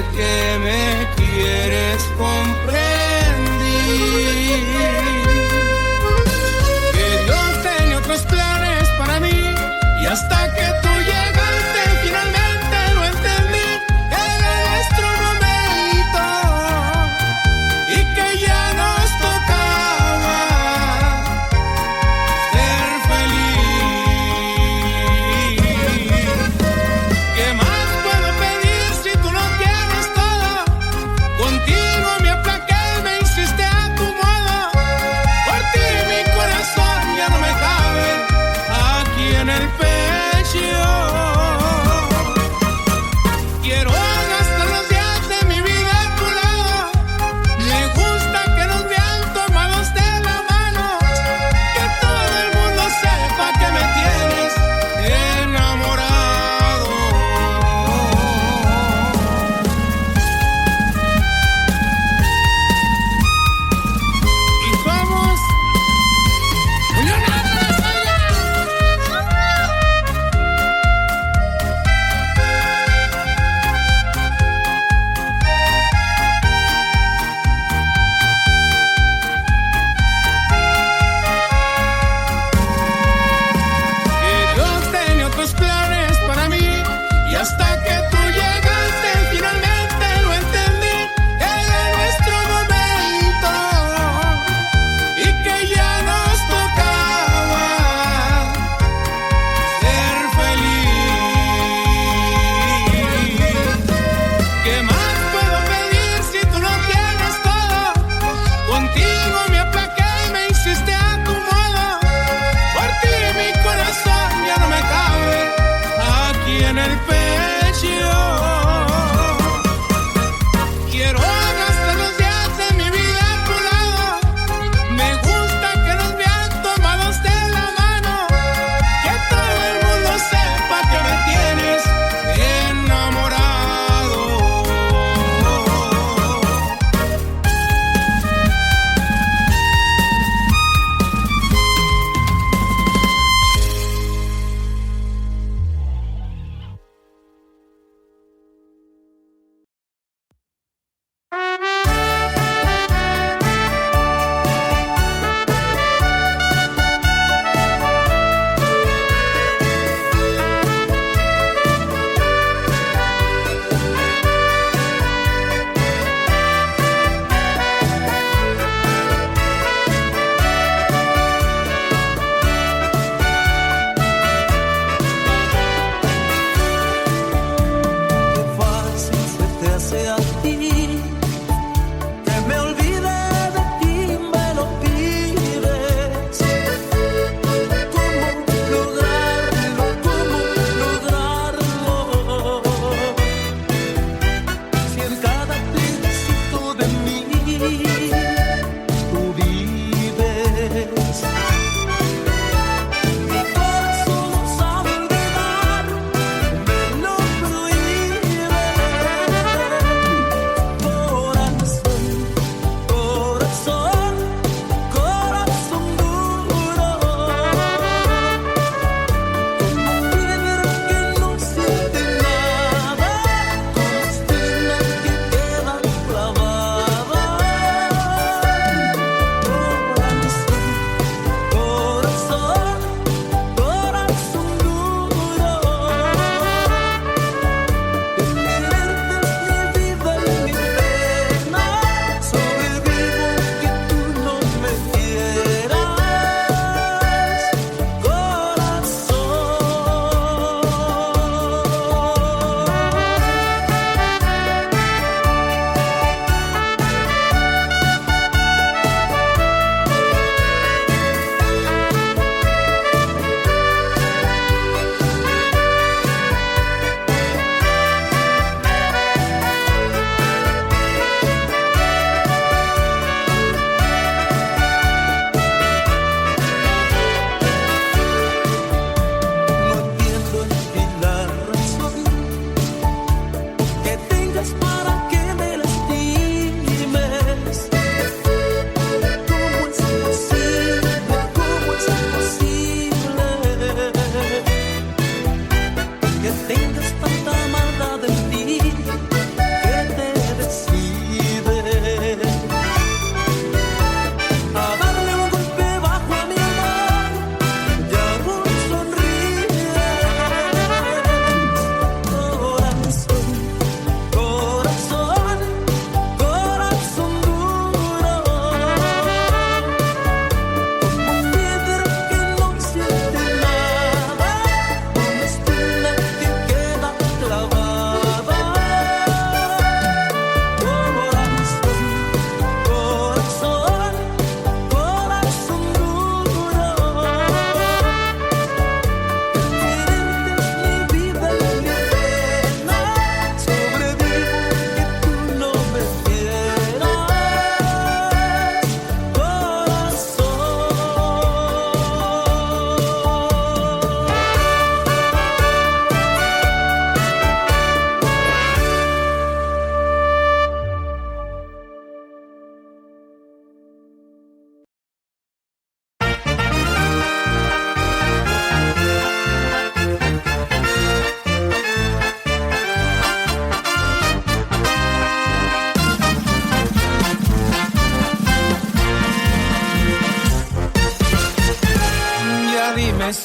que me quieres comprendí. Que Dios tenía otros planes para mí y hasta que tú llegaste finalmente lo entendí. Era nuestro momento y que ya nos tocaba ser feliz. ¿Qué más puedo pedir si tú lo tienes todo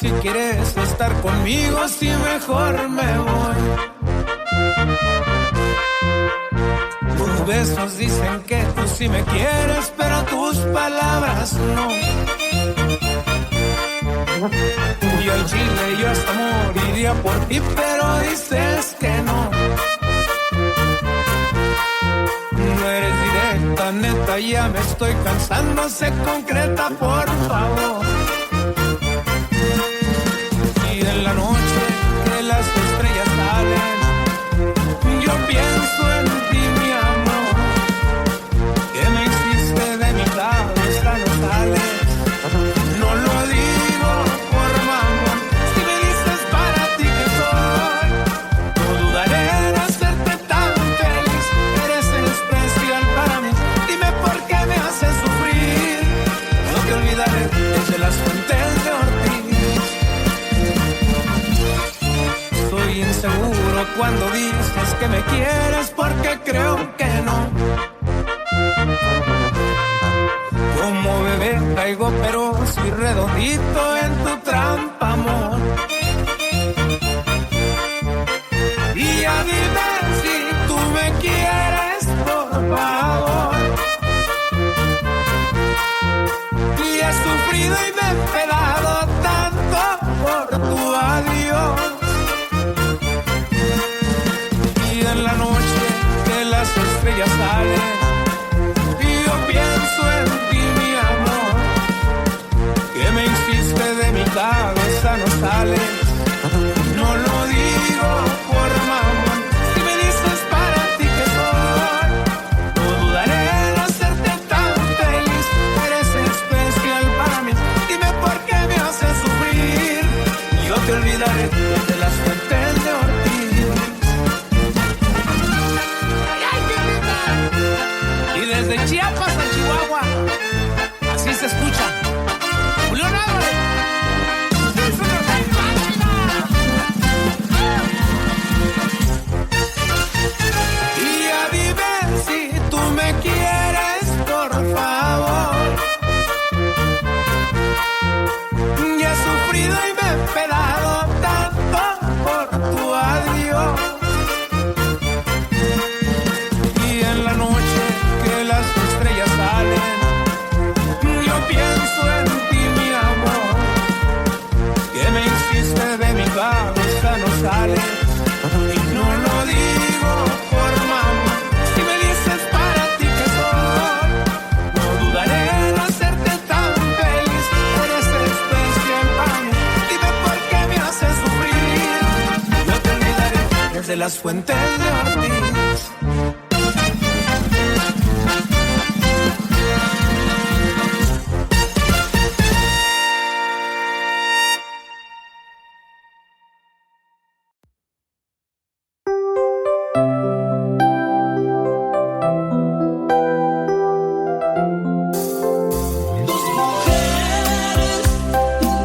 si quieres estar conmigo, si mejor me voy. Tus besos dicen que tú sí me quieres, pero tus palabras no. Y al chile yo hasta moriría por ti, pero dices que no. No eres directa, neta, ya me estoy cansando, sé concreta, por favor. Y en la noche que las estrellas salen, yo pienso en ti, mi amor. Que me hiciste de mi cabeza, no sales. No lo digo por mamón, si me dices para ti que soy, no dudaré en hacerte tan feliz. Eres especial para mí, dime por qué me haces sufrir. No te olvidaré desde las fuentes de Ortiz. Soy inseguro cuando dices que me quieres, porque creo que no. Como bebé caigo, pero soy redondito en tu trampa, amor. Y ya dime si tú me quieres, por favor. Y he sufrido y me he pedado tanto por tu adiós. Y en la noche que las estrellas salen, yo pienso en ti, mi amor. Que me hiciste de mi cabeza, no sales. No lo digo por mamón, si me dices para ti que soy, no dudaré en hacerte tan feliz. Eres especial para mí, dime por qué me haces sufrir. Yo te olvidaré desde las fuentes de Ortiz. Y desde Chiapas a Chihuahua, así se escucha. Julián Álvarez. Y ya dime si tú me quieres, por favor. Ya he sufrido y me he pedado tanto por tu adiós. Y en la noche que las estrellas salen, yo pienso en ti, mi amor. Que me hiciste de mi cabeza, no sales. Y no lo digo por mamá, si me dices para ti que soy, no dudaré en hacerte tan feliz. Eres especial para mí, dime por qué me haces sufrir. No te olvidaré desde las fuentes de Ortiz.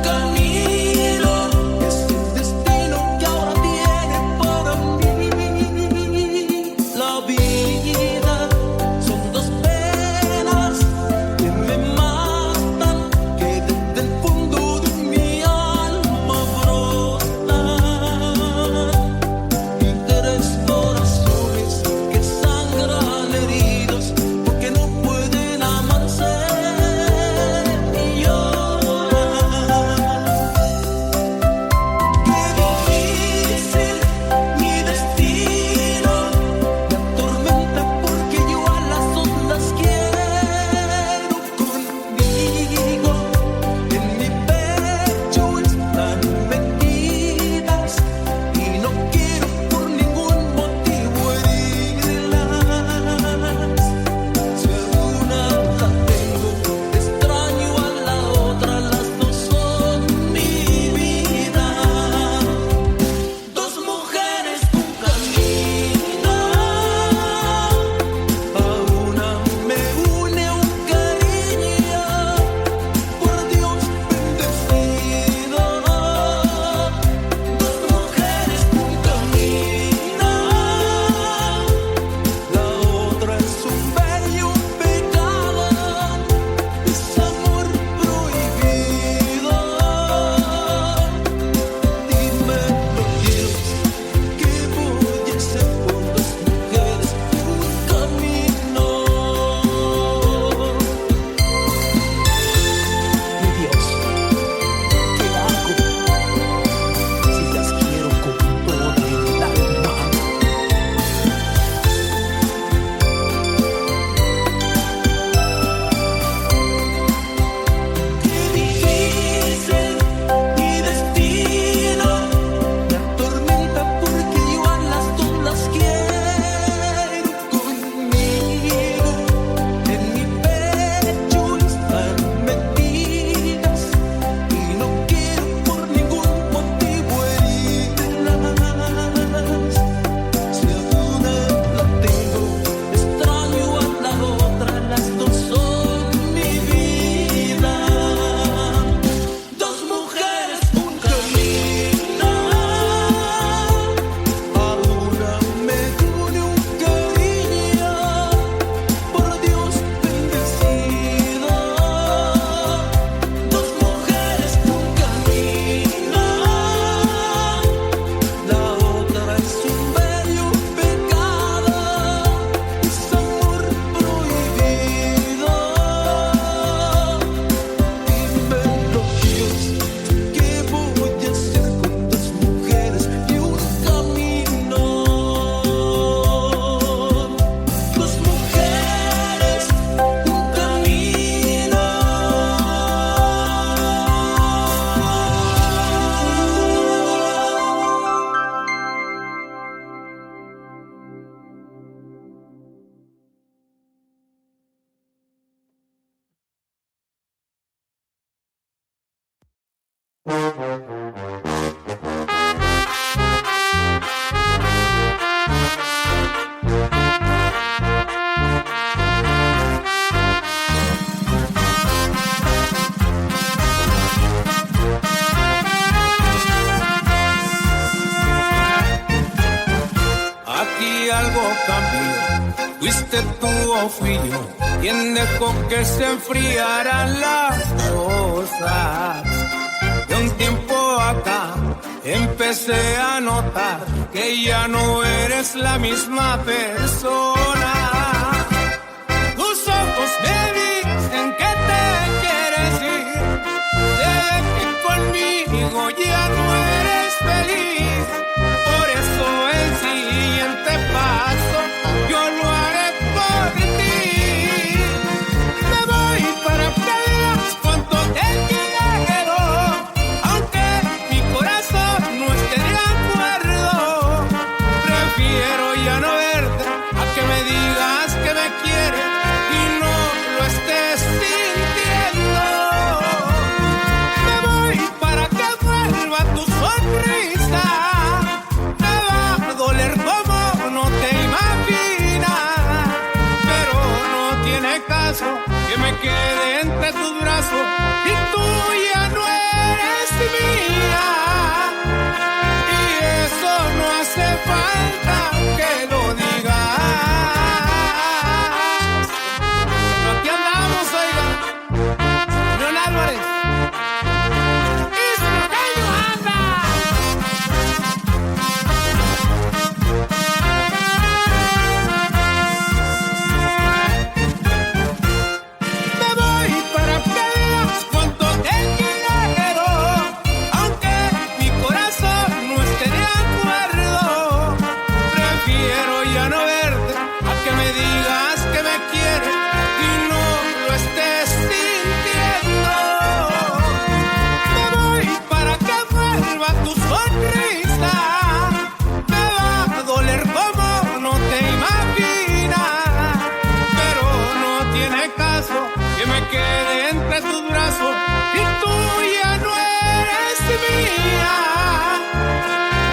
Camino, es el destino que ahora tiene para mí. Aquí algo cambió, fuiste tú o fui yo quien dejó que se enfriaran las cosas. De un tiempo acá empecé a notar que ya no eres la misma persona. Tus ojos me dicen que te quieres ir, sé que conmigo ya no eres feliz. Por eso el siguiente paso yo lo haré por ti. Me voy para que veas cuánto te quiero, aunque mi corazón no esté de acuerdo. Prefiero ya no verte a que me digas que me quieres y no lo estés sintiendo. Me voy para que vuelva tu sonrisa. Me va a doler como no te imaginas, pero no tiene caso que me quede entre tus brazos y tú ya no eres mía. Y eso no hace falta que lo digas. Pero aquí andamos, oiga, León Álvarez. Y su gallo anda. Me voy para que veas cuánto te quiero, aunque mi corazón no esté de acuerdo. Prefiero ya no verte a que me digas que me quieres y no lo estés sintiendo. Me voy para que vuelva tu sonrisa. Me va a doler como no te imaginas, pero no tiene caso que me quede entre tus brazos y tú ya no eres mía.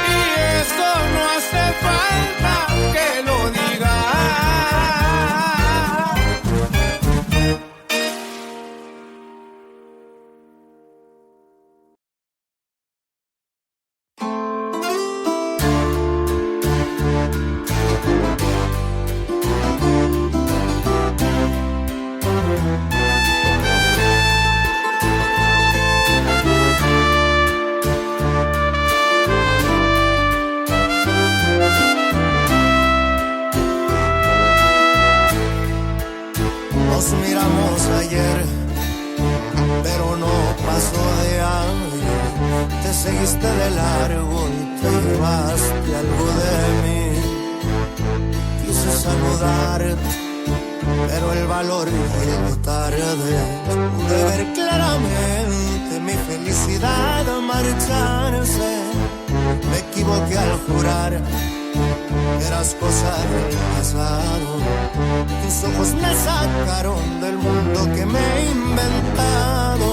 Y eso no hace falta que lo digas. Nos miramos ayer, pero no pasó de ayer. Te seguiste de largo y te llevaste algo de mí. Quise saludarte, pero el valor llegó tarde. Pude ver claramente mi felicidad marcharse. Me equivoqué al jurar que eras cosa del pasado. Tus ojos me sacaron del mundo que me he inventado,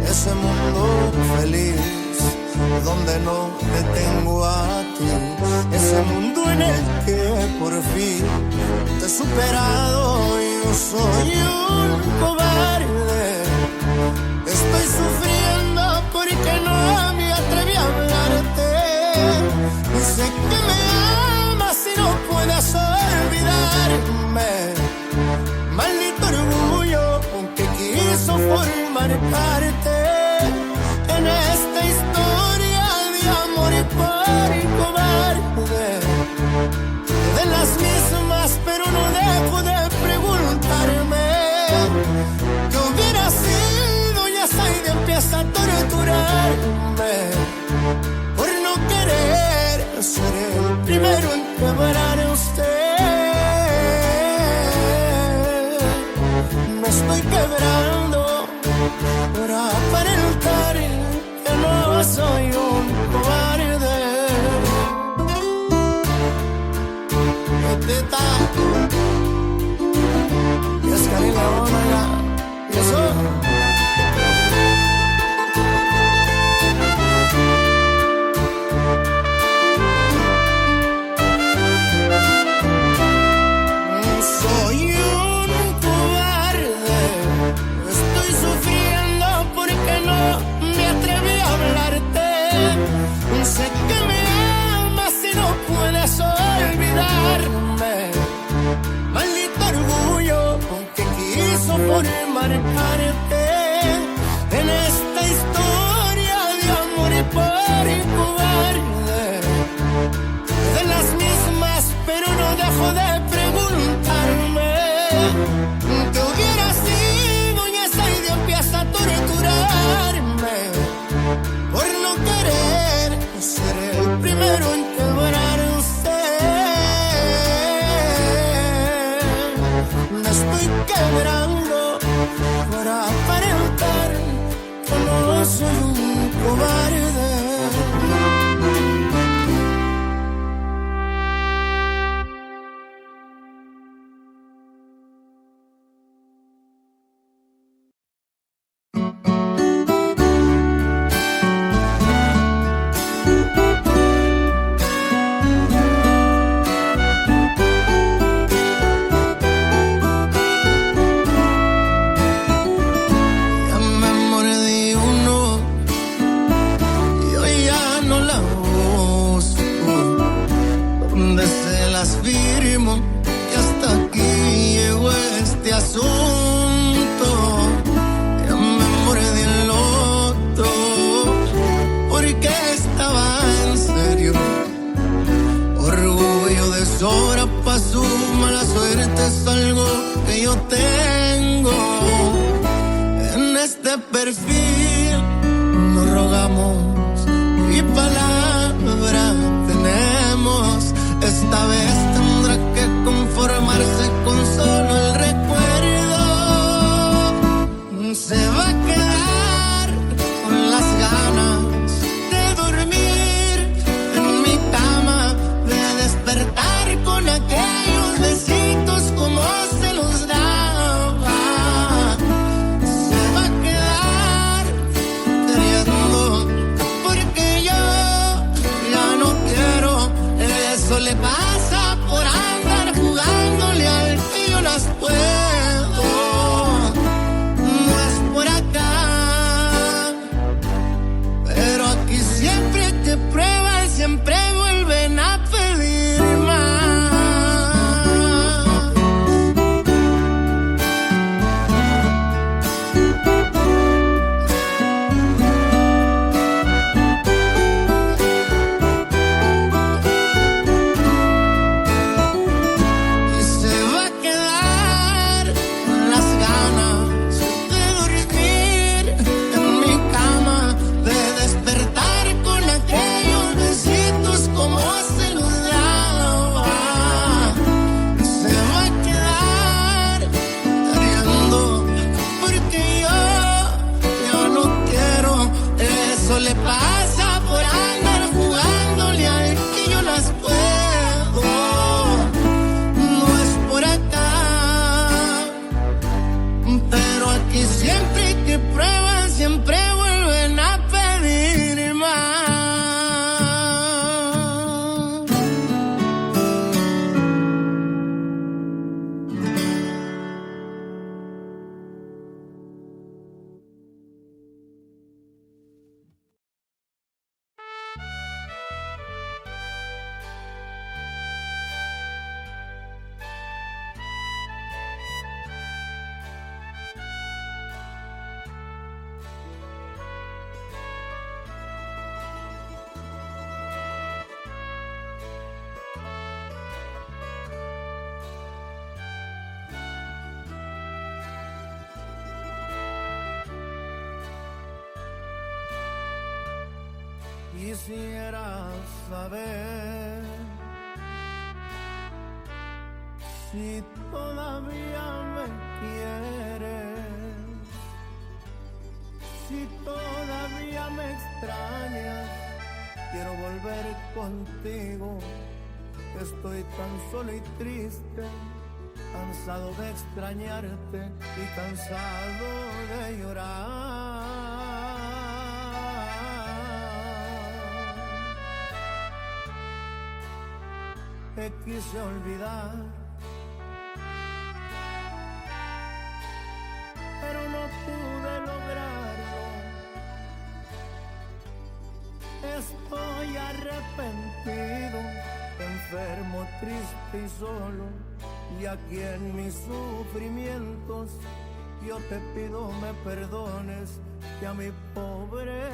ese mundo feliz donde no te tengo a ti, ese mundo en el que por fin te he superado. Yo soy un cobarde, estoy sufriendo porque no me atreví a hablarte. Y sé que me amas y no puedes olvidarme. Maldito orgullo que quiso formar parte en esta historia de amor y por cobarde. De las mismas, pero no dejo de preguntarme qué hubiera sido. Ya Zaida empieza a torturarme por no querer ser el primero en quebrar a usted. Me estoy quebrando para aparentar que no soy un cobarde. Y es Cariño, y eso. Te hubiera sido y esa idea empieza a torturarme por no querer ser el primero en quebrarse. Me estoy quebrando para aparentar que no soy un cobarde. Quisiera saber si todavía me quieres, si todavía me extrañas. Quiero volver contigo, estoy tan solo y triste, cansado de extrañarte y cansado de llorar. Te quise olvidar, pero no pude lograrlo. Estoy arrepentido, enfermo, triste y solo. Y aquí en mis sufrimientos yo te pido me perdones y a mi pobre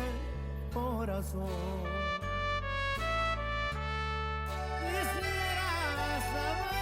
corazón. Quisiera saber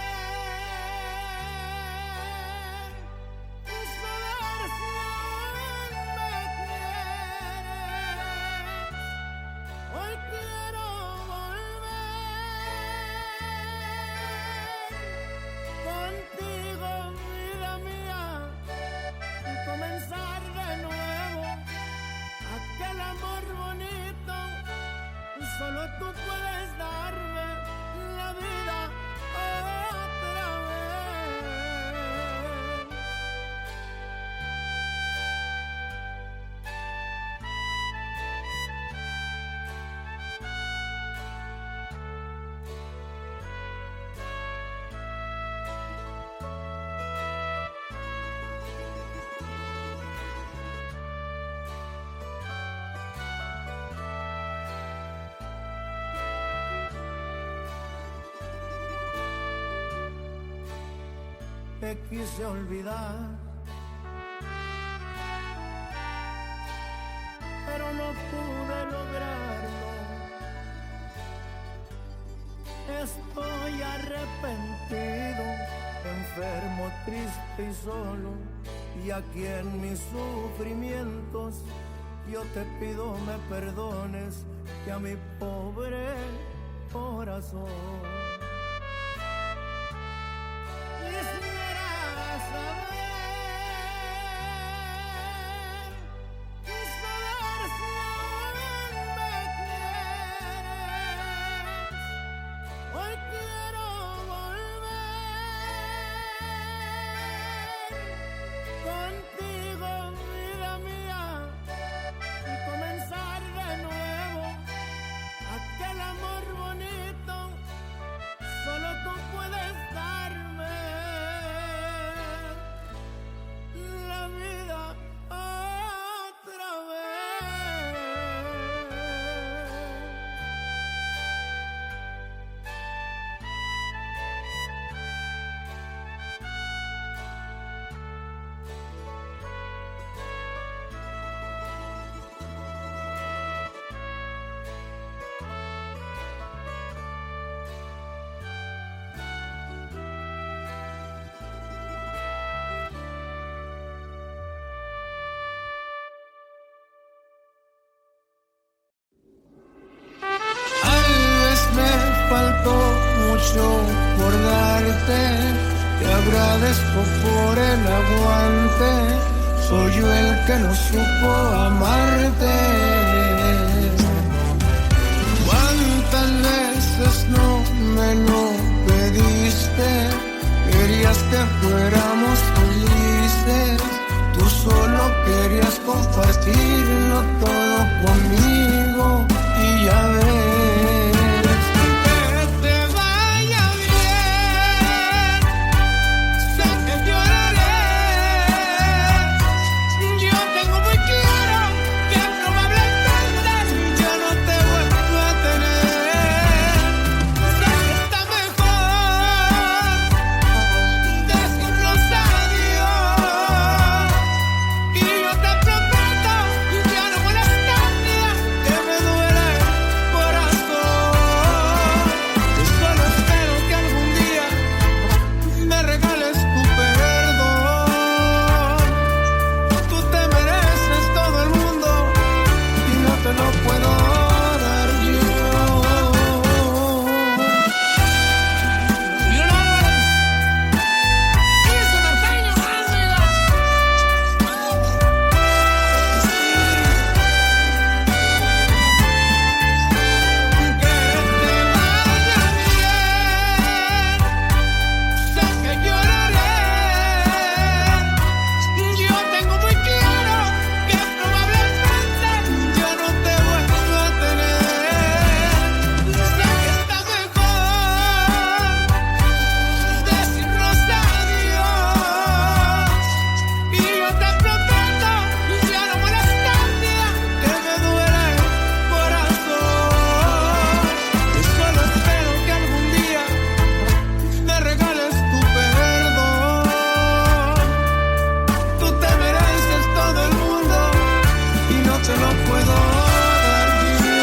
te quise olvidar, pero no pude lograrlo. Estoy arrepentido, enfermo, triste y solo, y aquí en mis sufrimientos yo te pido me perdones, que a mi pobre corazón quisiera saber si aún me quieres. Hoy quiero volver contigo, vida mía, y comenzar de nuevo aquel amor bonito. Solo tú puedes darme la vida otra vez. Tal vez me faltó mucho por darte, te agradezco por el aguante, soy yo el que no supo amarte. ¿Cuántas veces no me lo pediste? Querías que fuéramos felices, tú solo querías compartirlo todo conmigo, y ya ves. Que te vaya bien, sé que lloraré. Yo tengo muy claro que probablemente yo no te vuelvo a tener. Sé que está mejor decirnos adiós, y yo te prometo ya no molestarte, que me duele el corazón. Yo solo espero que algún día me regales tu perdón. Tú te mereces todo el mundo y no te lo puedo dar yo. Que te vaya bien, sé que lloraré. Yo tengo muy claro que probablemente yo no te vuelvo a tener. Sé que está mejor decirnos adiós, y yo te prometo ya no molestarte, que me duele el corazón. Yo solo espero que algún día me regales tu perdón. Tú te mereces todo el mundo y no te lo puedo dar yo.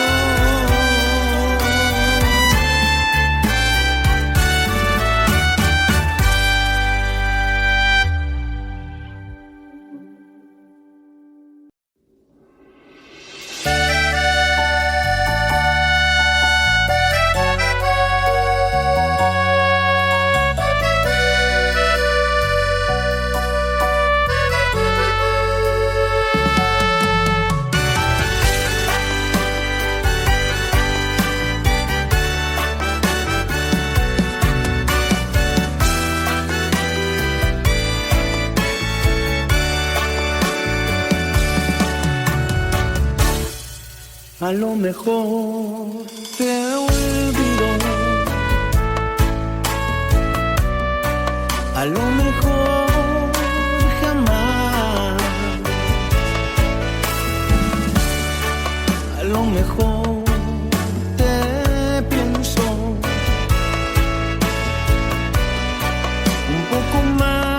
A lo mejor te olvido, a lo mejor jamás, a lo mejor te pienso un poco más.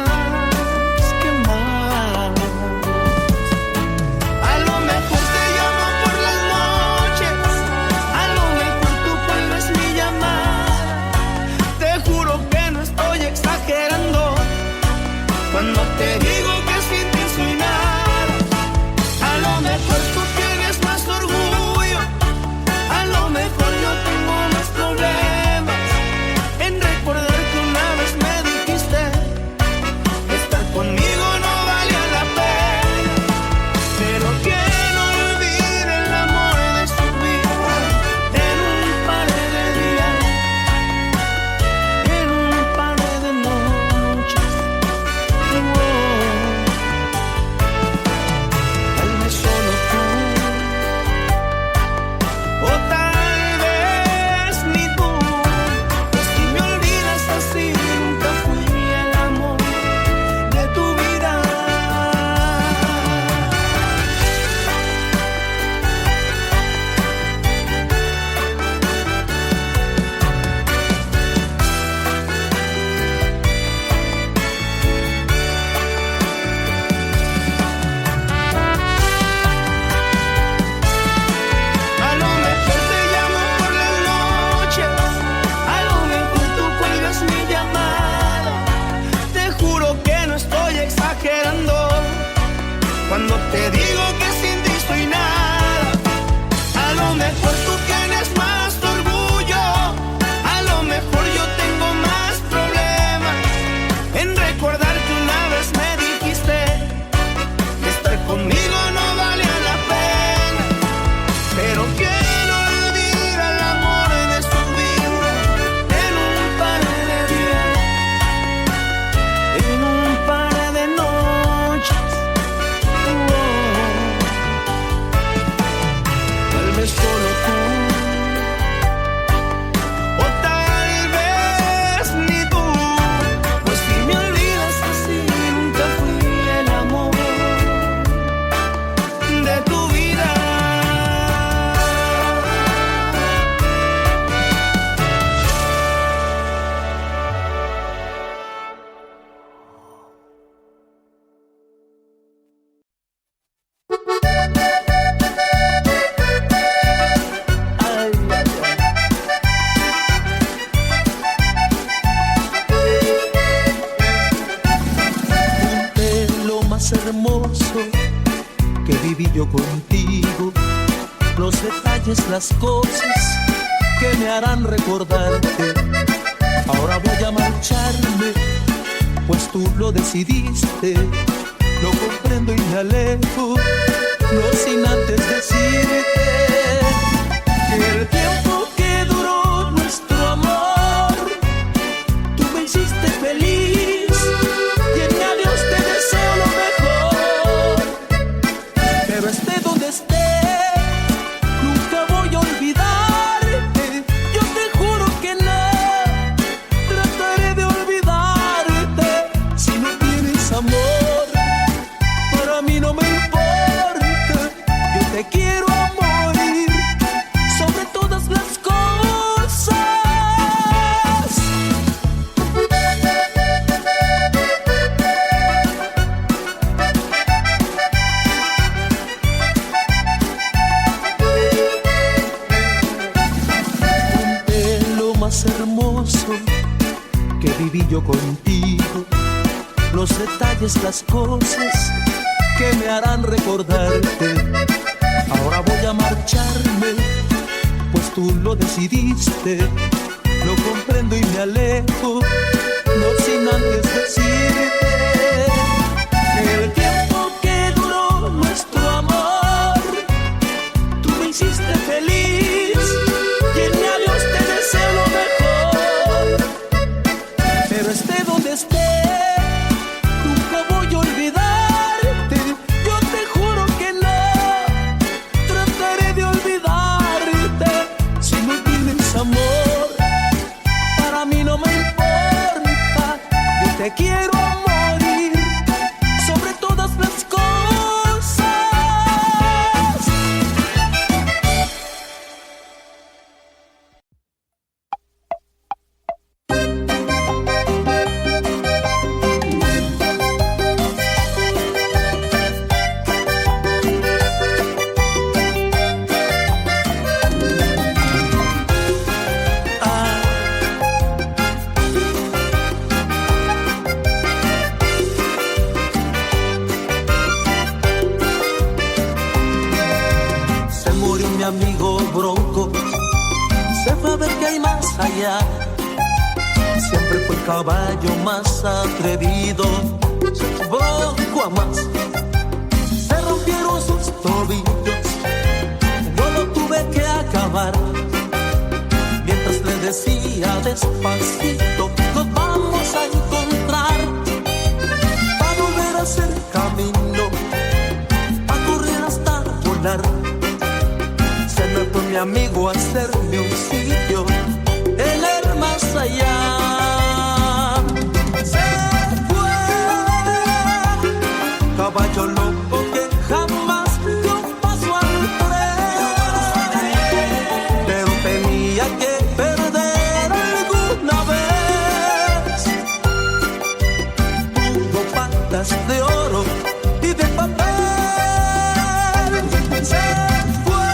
más hermoso que viví yo contigo, los detalles, las cosas que me harán recordarte. Ahora voy a marcharme, pues tú lo decidiste. Lo comprendo y me alejo, no sin antes decirte que el tiempo que duró nuestro amor, tú me hiciste feliz y en mi adiós te deseo lo mejor. Pero esté donde esté, nunca voy a olvidarte. Yo te juro que no trataré de olvidarte. Si no tienes amor, para mí no me importa. Yo te quiero a morir sobre todas las cosas. Conté lo más hermoso que viví yo contigo, los detalles, las cosas que me harán recordarte. Ahora voy a marcharme, pues tú lo decidiste. Lo comprendo y me alejo, no sin antes decirte que el tiempo que duró nuestro amor, tú me hiciste feliz y en mi adiós te deseo lo mejor. Pero esté donde esté, nunca voy a olvidarte. Yo te juro que no trataré de olvidarte. Si no tienes amor, para mí no me importa. Yo te quiero a morir sobre todas las cosas. Se murió mi amigo Bronco, se fue a ver qué hay más allá. Siempre fue el caballo más atrevido, Bronco a más. Se rompieron sus tobillos, yo lo tuve que acabar. Mientras le decía despacito, nos vamos a encontrar. Pa' volver a hacer camino, pa' correr hasta volar. Se me fue mi amigo a hacerme un sitio, el ir más allá. Se fue, caballo loco que jamás dio un paso al tren, pero tenía que perder alguna vez. Tuvo patas de oro y de papel. Se fue,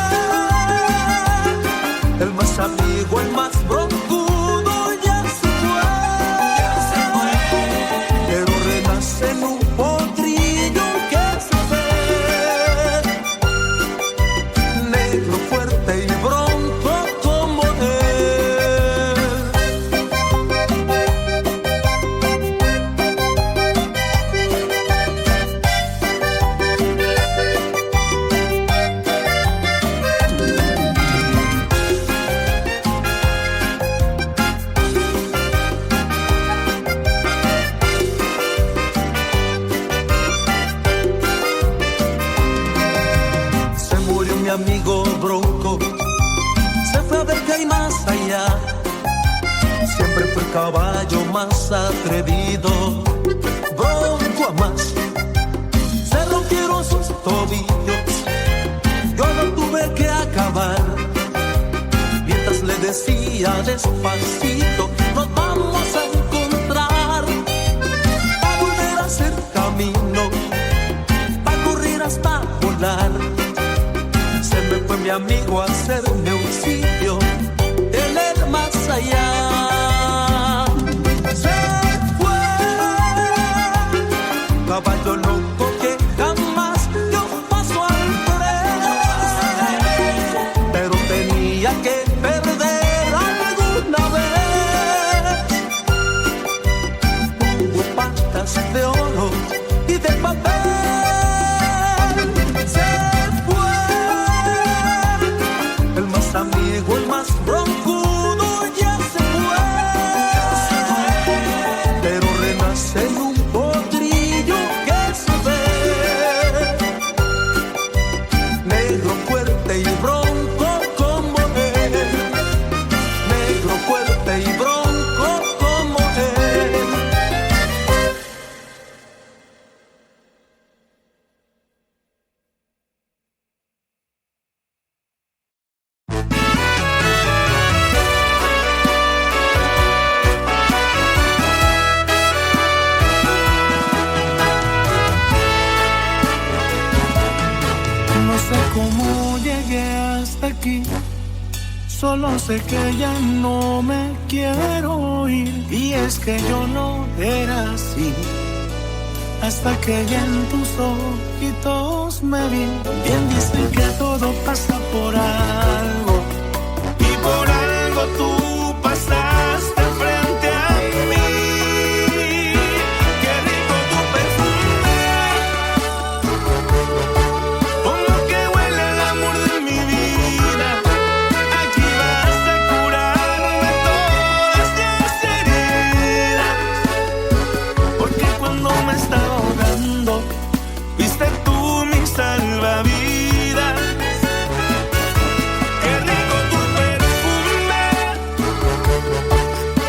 el más amigo, el más broncudo ya se fue. Pero renace en un potrillo que se ve, negro, fuerte y bronco como él. Se murió mi amigo Bronco, se fue a ver qué hay más allá. Siempre fue el caballo más atrevido, Bronco a más. Se rompieron sus tobillos, yo lo tuve que acabar. Mientras le decía despacito, nos vamos a encontrar. Pa' volver a hacer camino, pa' correr hasta volar. Se me fue mi amigo a hacerme un sitio, el ir más allá. Se fue, caballo loco que coronas de oro y de papel. Se fue el más amigo, el más broncudo, ya se fue, pero renace en un potrillo que se ve, negro, fuerte y bronco como él, negro, fuerte y bronco como él. No sé cómo llegué hasta aquí, solo sé que ya no me quiero ir. Y es que yo no era así, hasta que ya en tus ojitos me vi. Bien dicen que todo pasa por algo, y por algo tú pasaste frente a mí. Qué rico tu perfume, con lo que huele el amor de mi vida. Aquí vas a curarme todas las heridas, porque cuando me estaba ahogando, viste tú mi salvavidas. Qué rico tu perfume,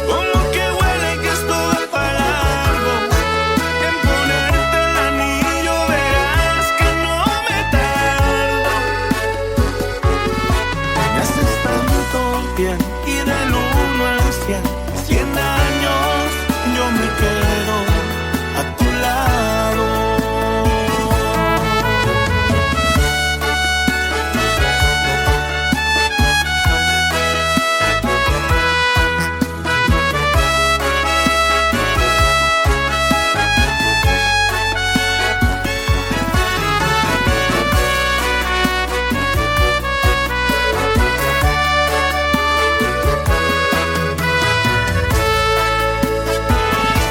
con lo que huele que es todo para largo. En ponerte el anillo verás que no me tardo. Me haces tanto bien, y del 1 al 100, 100 años yo me quedo a tu lado.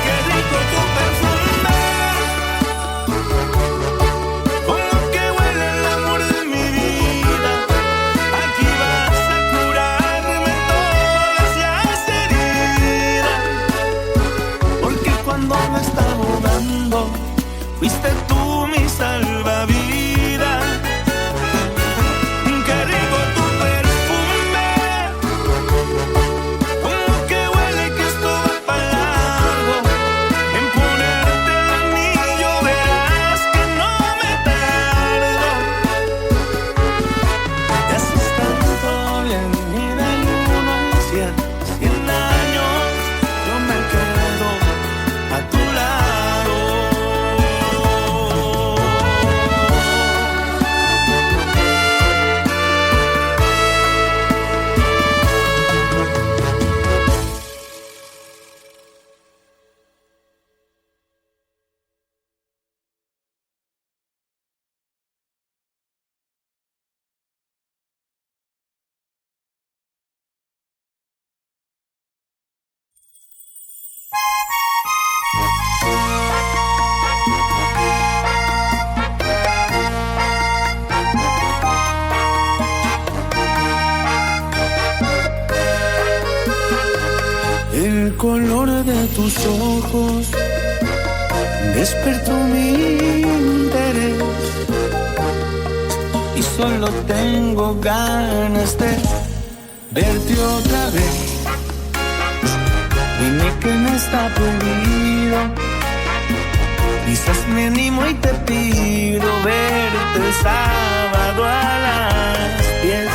Qué rico tu perfume, con lo que huele el amor de mi vida. Aquí vas a curarme todas las heridas, porque cuando me estaba ahogando, fuiste tú mi salvavidas. Qué rico tu perfume, con lo que huele que es todo para largo. En ponerte el anillo verás que no me tardo. Me haces tanto bien, y del 1 al 100, 100 años yo me quedo a tu lado. El color de tus ojos despertó mi interés, y solo tengo ganas de verte otra vez. Dime que no está prohibido, quizás me animo y te pido verte el sábado a las 10.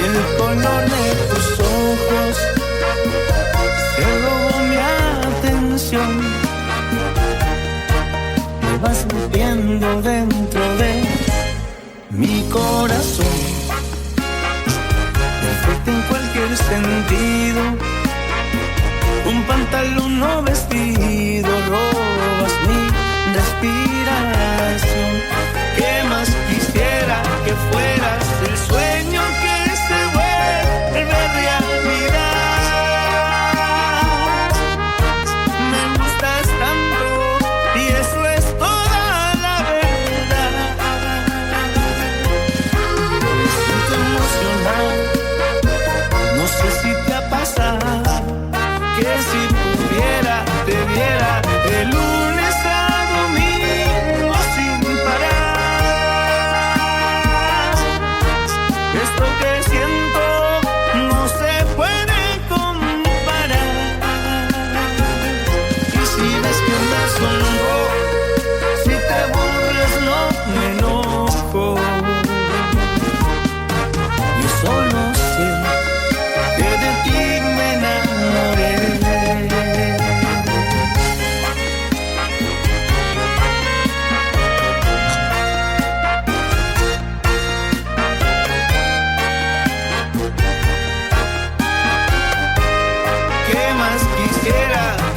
El color de tus ojos se robó mi atención, me vas metiendo dentro de mi corazón. Perfecto en cualquier sentido, un pantalón o vestido, robas mi respiración. ¿Qué más quisiera que fueras el sueño que se vuelve realidad? Me gustas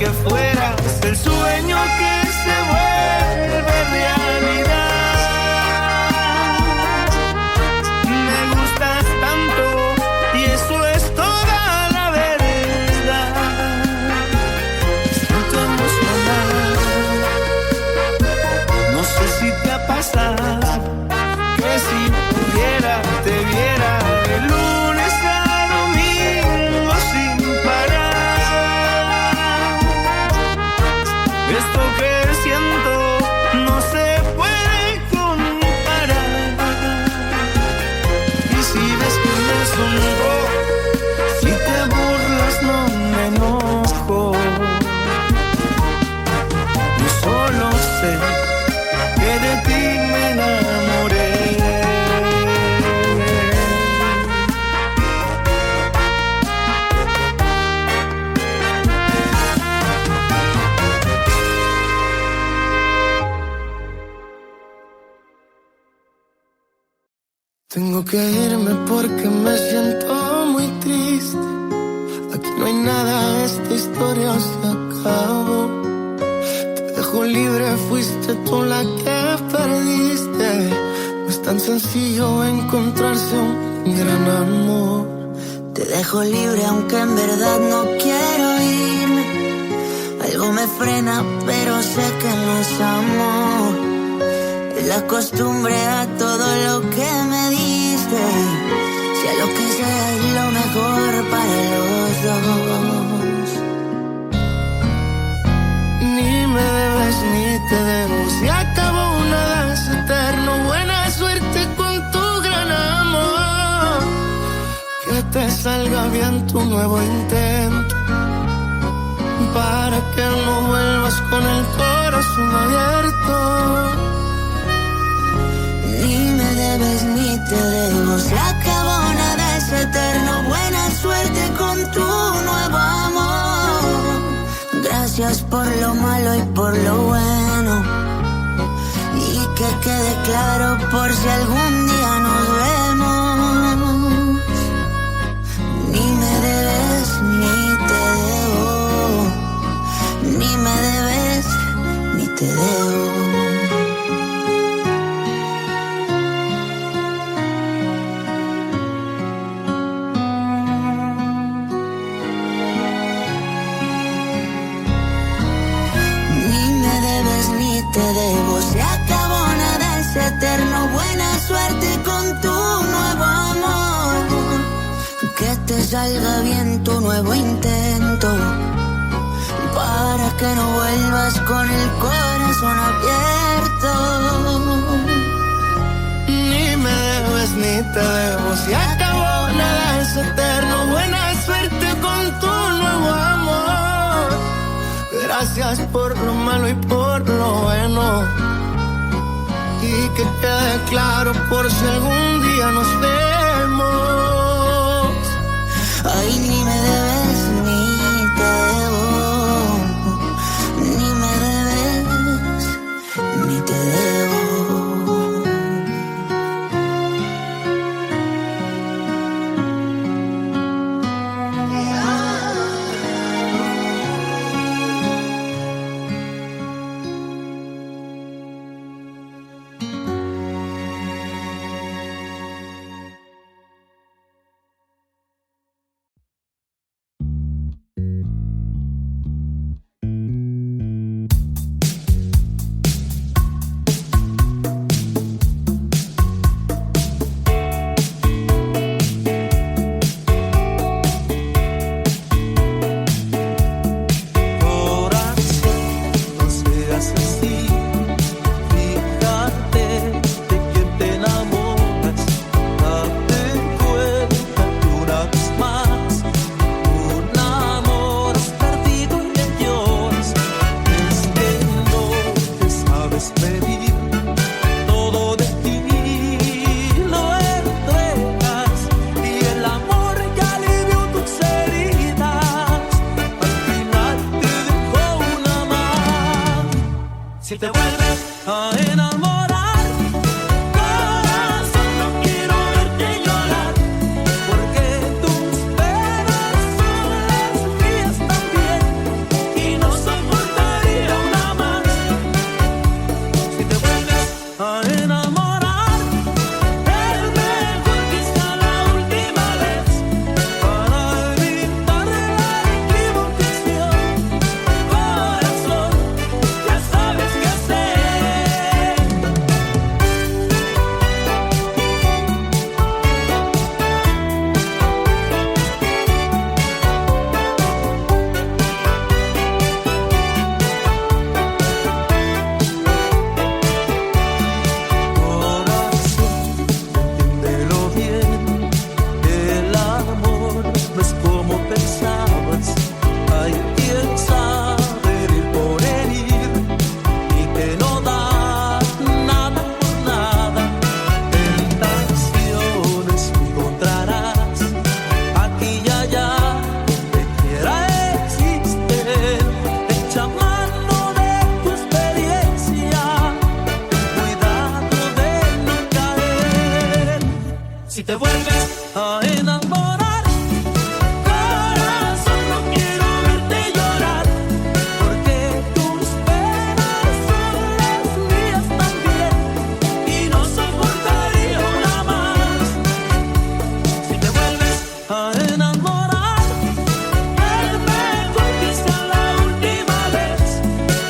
que fueras el sueño que se vuelve realidad. Me gustas tanto y eso es toda la verdad. Siento emocionado, no sé si te ha pasado que si pudiera te viera de lunes a domingo sin parar. Esto que siento no se puede comparar. Y si ves que me sonrojo, si te burlas no me enojo. Yo solo sé que de ti me enamoré. Tengo que irme porque me siento muy triste. Aquí no hay nada, esta historia se acabó. Te dejo libre, fuiste tú la que perdiste. No es tan sencillo encontrarse un gran amor. Te dejo libre aunque en verdad no quiero irme. Algo me frena pero sé que no es amor. Es la costumbre a todo lo que me diste. Sea lo que sea es lo mejor para los dos. Ni me debes ni te debo. Se acabó, nada es eterno. Buena suerte con tu gran amor. Que te salga bien tu nuevo intento. Para que no vuelvas con el corazón abierto. Ni me debes ni te debo. Se acabó, nada es eterno. Buena suerte con tu nuevo amor. Gracias por lo malo y por lo bueno. Y que quede claro por si algún día nos vemos. Ni me debes ni te debo. Ni me debes ni te debo. Te debo, se acabó, nada es eterno. Buena suerte con tu nuevo amor. Que te salga bien tu nuevo intento. Para que no vuelvas con el corazón abierto. Ni me debes ni te debo. Se acabó, nada es eterno. Buena suerte con tu nuevo amor. Gracias por lo malo y por lo bueno. Y que quede claro por si algún día nos vemos. Ay, ni me debes ni te debo. Ni me debes ni te debo. Si te vuelves a enamorar, corazón, no quiero verte llorar, porque tus penas son las mías también, y no te vuelves a enamorar, corazón, no quiero verte llorar, porque tus penas son las mías también, y no soportaría una más. Si te vuelves a enamorar, es mejor que sea la última vez,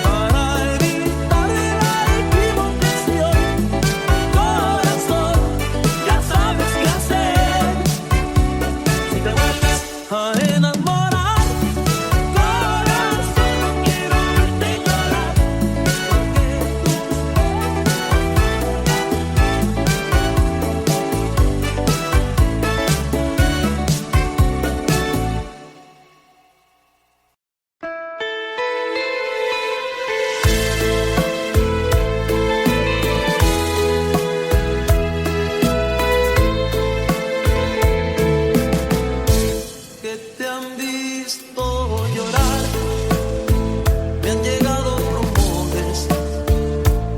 para evitar la equivocación. Corazón, ya sabes qué hacer. Si te vuelves a enamorar, corazón, no quiero verte llorar, que te han visto llorar, me han llegado rumores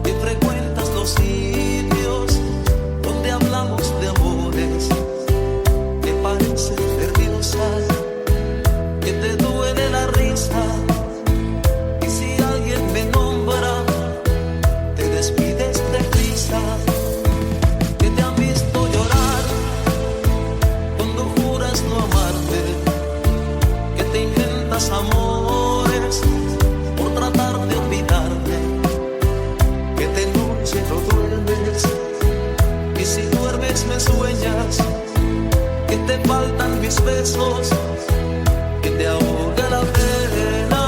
que frecuentas los sitios donde hablamos de amores, que parecen nerviosas, que te duele la risa, y si alguien me nombra, te despides de risa, que te han visto llorar cuando juras no amarte, que te inventas amores por tratar de olvidarte, que de noche no duermes, y si duermes me sueñas, que te faltan mis besos, que te ahoga la pena.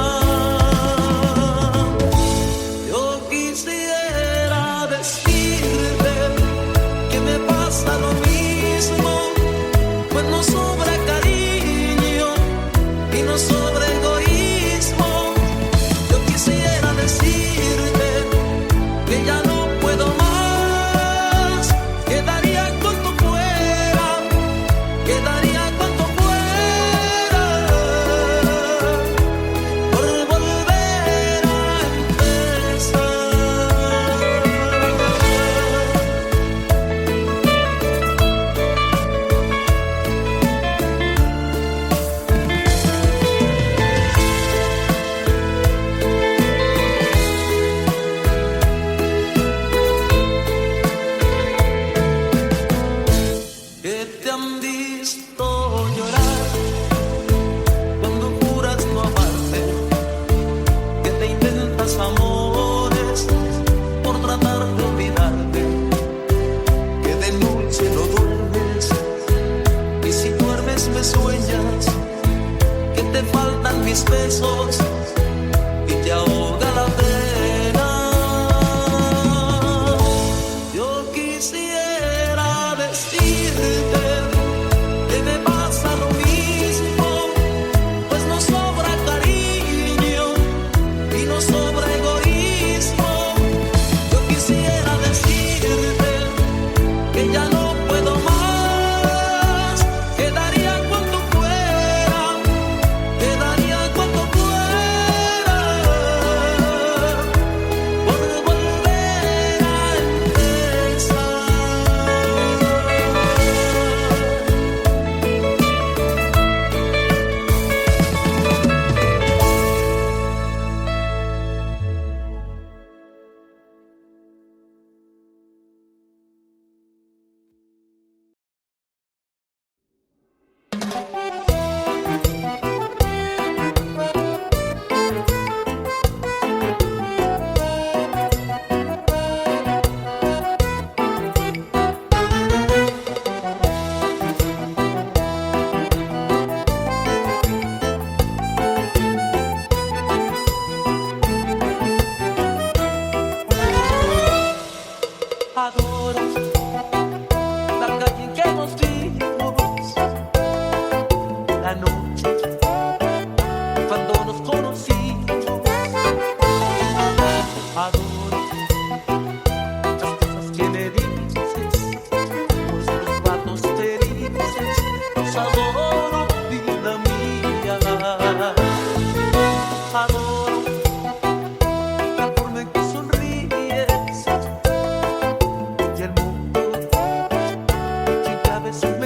Yo quisiera decirte que me pasa lo mismo, pues no sobra cariño y no sobra egoísmo. Yo quisiera decirte que ya no puedo más, que daría cuanto fuera, que daría cuanto fuera, por volver a empezar. Que te han visto llorar cuando juras no amarte, que te inventas amores por tratar de olvidarte, que de noche no duermes, y si duermes me sueñas, que te faltan mis besos y te ahoga la pena. Yo quisiera decirte que me pasa lo mismo, pues no sobra cariño y no sobra egoísmo. Yo quisiera decirte que ya no puedo más, que daría cuanto fuera, que daría cuanto fuera, por volver a empezar. Adoro la calle en que nos vimos, la noche cuando nos conocimos. Adoro las cosas que me dices, pues los ratos felices los adoro, vida mía. Adoro la forma en que sonríes y el mundo que a veces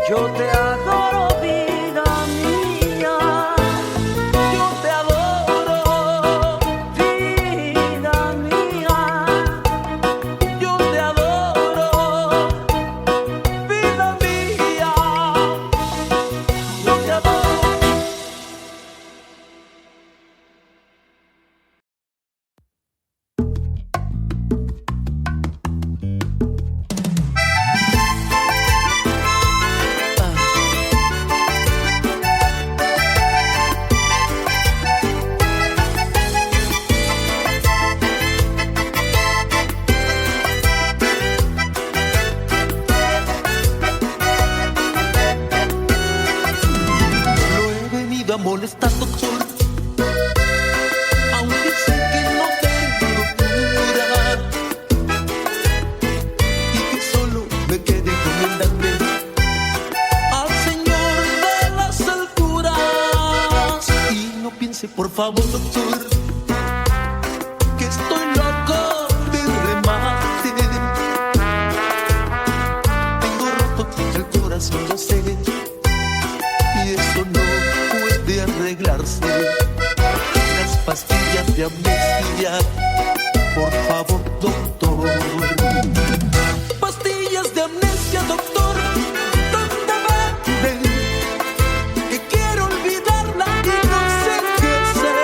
Yo te adoro, vida mía. Yo te adoro, vida mía. Yo te adoro, vida mía. Yo te adoro. Lo he venido a molestar, doctor, aunque sé que no tengo cura y que solo me quede encomendarme al Señor de las alturas. Y no piense, por favor, doctor, que estoy loco de remate. Tengo roto el corazón, lo sé, y eso no puede arreglarse. Las pastillas de amnesia, por favor, doctor. Pastillas de amnesia, doctor, ¿dónde venden? Que quiero olvidarla y no sé qué hacer.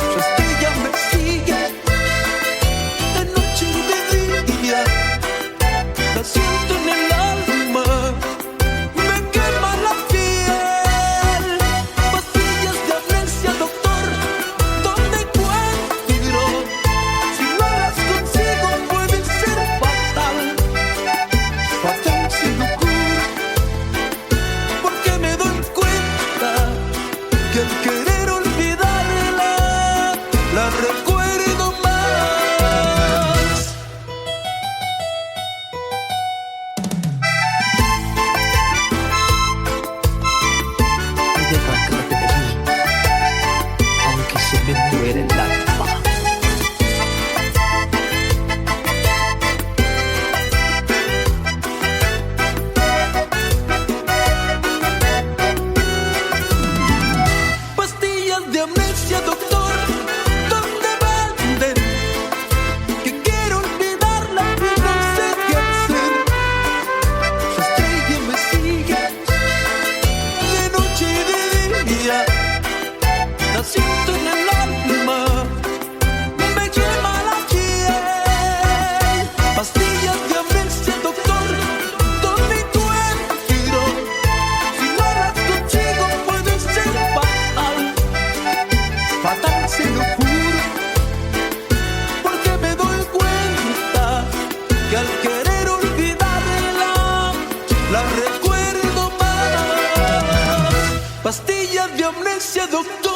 Su astilla me sigue de noche y de día. La siento en el alma, me quema la piel. Pastillas de amnesia, doctor, ¿dónde encuentro? Si no las consigo puede ser fatal. Fatal se lo juro, porque me doy cuenta que al querer olvidarla, la recuerdo más. Ella va a acuérdate de mí, aunque se me muere el alma. Pastillas de amnesia, doctor, ¿dónde venden? Que quiero olvidarla y no sé qué hacer. Su estrella me sigue de noche y de día. La siento en el alma, me quema la piel. Pastillas de amnesia, doctor, ¿dónde encuentro? Si no las consigo puede ser fatal. Fatal se lo juro, porque me doy cuenta que al querer olvidarla, la recuerdo más. Pastillas de amnesia, doctor.